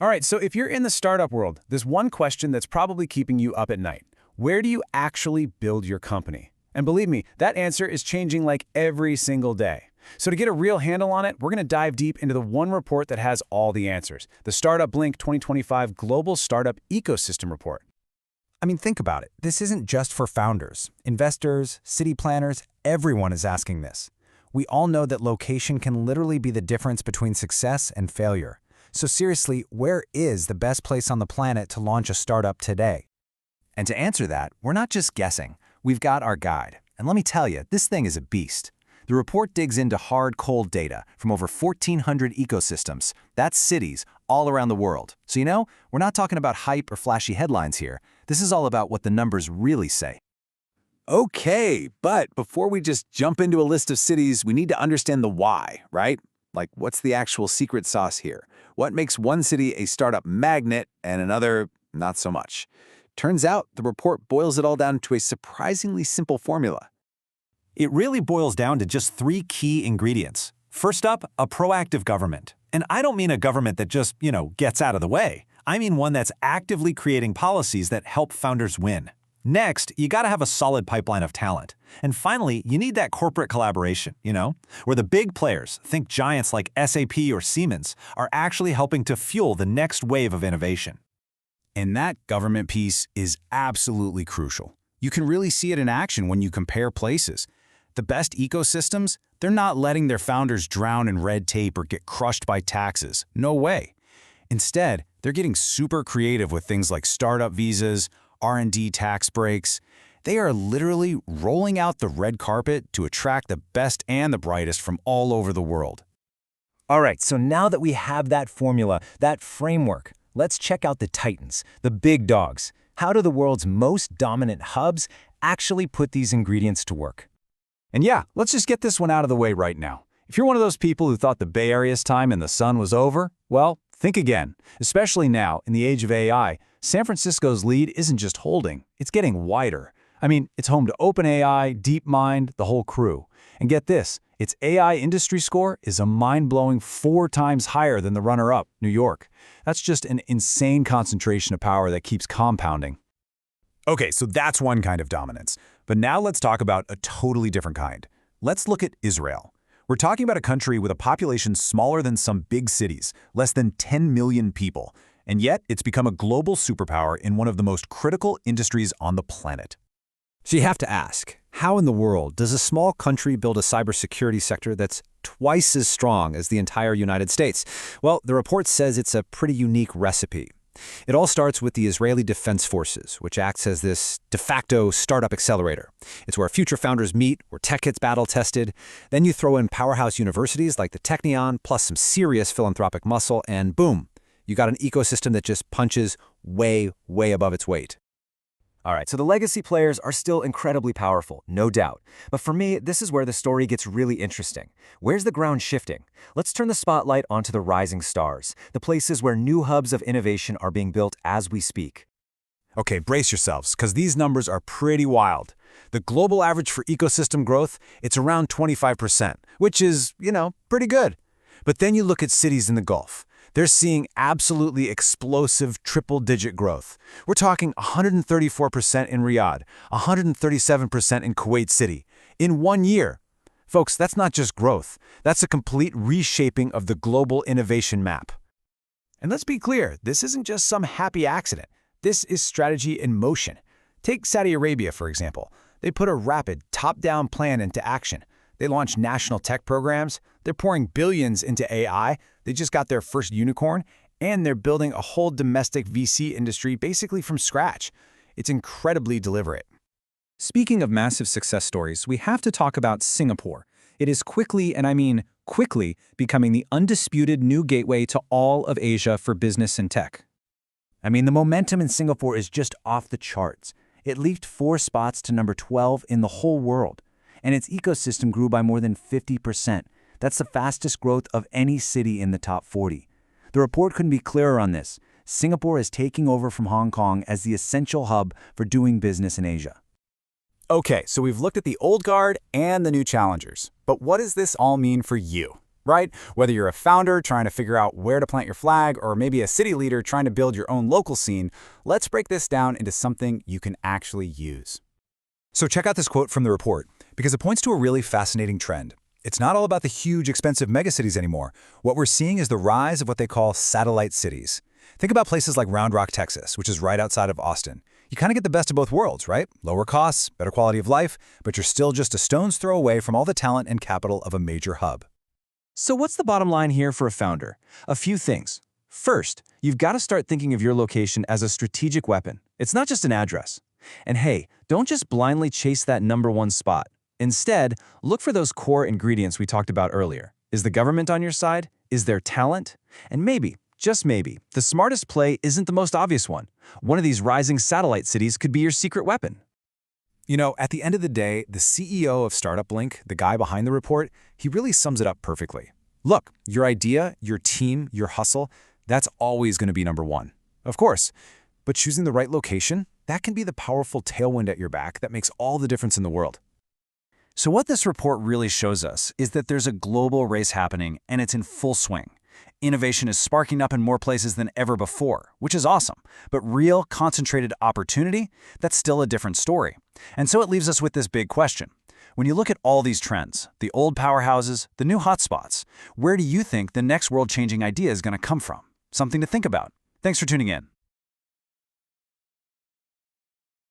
All right, so if you're in the startup world, there's one question that's probably keeping you up at night. Where do you actually build your company? And believe me, that answer is changing like every single day. So to get a real handle on it, we're going to dive deep into the one report that has all the answers, the Startup Blink 2025 Global Startup Ecosystem Report. I mean, think about it. This isn't just for founders. Investors, city planners, everyone is asking this. We all know that location can literally be the difference between success and failure. So seriously, where is the best place on the planet to launch a startup today? And to answer that, we're not just guessing. We've got our guide. And let me tell you, this thing is a beast. The report digs into hard, cold data from over 1,400 ecosystems. That's cities all around the world. So we're not talking about hype or flashy headlines here. This is all about what the numbers really say. Okay, but before we just jump into a list of cities, we need to understand the why, right? Like, what's the actual secret sauce here? What makes one city a startup magnet and another not so much? Turns out the report boils it all down to a surprisingly simple formula. It really boils down to just 3 key ingredients. First up, a proactive government. And I don't mean a government that just, gets out of the way. I mean one that's actively creating policies that help founders win. Next, you gotta have a solid pipeline of talent. And finally, you need that corporate collaboration, where the big players, think giants like SAP or Siemens, are actually helping to fuel the next wave of innovation. And that government piece is absolutely crucial. You can really see it in action when you compare places. The best ecosystems, they're not letting their founders drown in red tape or get crushed by taxes. No way. Instead, they're getting super creative with things like startup visas, R&D tax breaks. They are literally rolling out the red carpet to attract the best and the brightest from all over the world. All right, so now that we have that formula, that framework, let's check out the titans, the big dogs. How do the world's most dominant hubs actually put these ingredients to work? And yeah, let's just get this one out of the way right now. If you're one of those people who thought the Bay Area's time in the sun was over, well, think again. Especially now, in the age of AI, San Francisco's lead isn't just holding, it's getting wider. I mean, it's home to OpenAI, DeepMind, the whole crew. And get this, its AI industry score is a mind-blowing 4 times higher than the runner-up, New York. That's just an insane concentration of power that keeps compounding. Okay, so that's one kind of dominance. But now let's talk about a totally different kind. Let's look at Israel. We're talking about a country with a population smaller than some big cities, less than 10 million people. And yet, it's become a global superpower in one of the most critical industries on the planet. So you have to ask, how in the world does a small country build a cybersecurity sector that's twice as strong as the entire United States? Well, the report says it's a pretty unique recipe. It all starts with the Israeli Defense Forces, which acts as this de facto startup accelerator. It's where future founders meet, where tech gets battle-tested. Then you throw in powerhouse universities like the Technion, plus some serious philanthropic muscle, and boom, you got an ecosystem that just punches way, way above its weight. All right, so the legacy players are still incredibly powerful, no doubt. But for me, this is where the story gets really interesting. Where's the ground shifting? Let's turn the spotlight onto the rising stars, the places where new hubs of innovation are being built as we speak. Okay, brace yourselves, because these numbers are pretty wild. The global average for ecosystem growth, it's around 25%, which is, pretty good. But then you look at cities in the Gulf. They're seeing absolutely explosive triple-digit growth. We're talking 134% in Riyadh, 137% in Kuwait City, in 1 year. Folks, that's not just growth. That's a complete reshaping of the global innovation map. And let's be clear, this isn't just some happy accident. This is strategy in motion. Take Saudi Arabia, for example. They put a rapid, top-down plan into action. They launched national tech programs. They're pouring billions into AI. They just got their first unicorn. And they're building a whole domestic VC industry basically from scratch. It's incredibly deliberate. Speaking of massive success stories, we have to talk about Singapore. It is quickly, and I mean quickly, becoming the undisputed new gateway to all of Asia for business and tech. I mean, the momentum in Singapore is just off the charts. It leaped 4 spots to number 12 in the whole world. And its ecosystem grew by more than 50%. That's the fastest growth of any city in the top 40. The report couldn't be clearer on this. Singapore is taking over from Hong Kong as the essential hub for doing business in Asia. Okay, so we've looked at the old guard and the new challengers. But what does this all mean for you? right? Whether you're a founder trying to figure out where to plant your flag, or maybe a city leader trying to build your own local scene, let's break this down into something you can actually use. So check out this quote from the report, because it points to a really fascinating trend. It's not all about the huge, expensive megacities anymore. What we're seeing is the rise of what they call satellite cities. Think about places like Round Rock, Texas, which is right outside of Austin. You kind of get the best of both worlds, right? Lower costs, better quality of life, but you're still just a stone's throw away from all the talent and capital of a major hub. So what's the bottom line here for a founder? A few things. First, you've got to start thinking of your location as a strategic weapon. It's not just an address. And hey, don't just blindly chase that #1 spot. Instead, look for those core ingredients we talked about earlier. Is the government on your side? Is there talent? And maybe, just maybe, the smartest play isn't the most obvious one. One of these rising satellite cities could be your secret weapon. You know, at the end of the day, the CEO of Startup Link, the guy behind the report, he really sums it up perfectly. Look, your idea, your team, your hustle, that's always going to be #1. Of course. But choosing the right location, that can be the powerful tailwind at your back that makes all the difference in the world. So what this report really shows us is that there's a global race happening, and it's in full swing. Innovation is sparking up in more places than ever before, which is awesome. But real, concentrated opportunity, that's still a different story. And so it leaves us with this big question. When you look at all these trends, the old powerhouses, the new hotspots, where do you think the next world-changing idea is going to come from? Something to think about. Thanks for tuning in.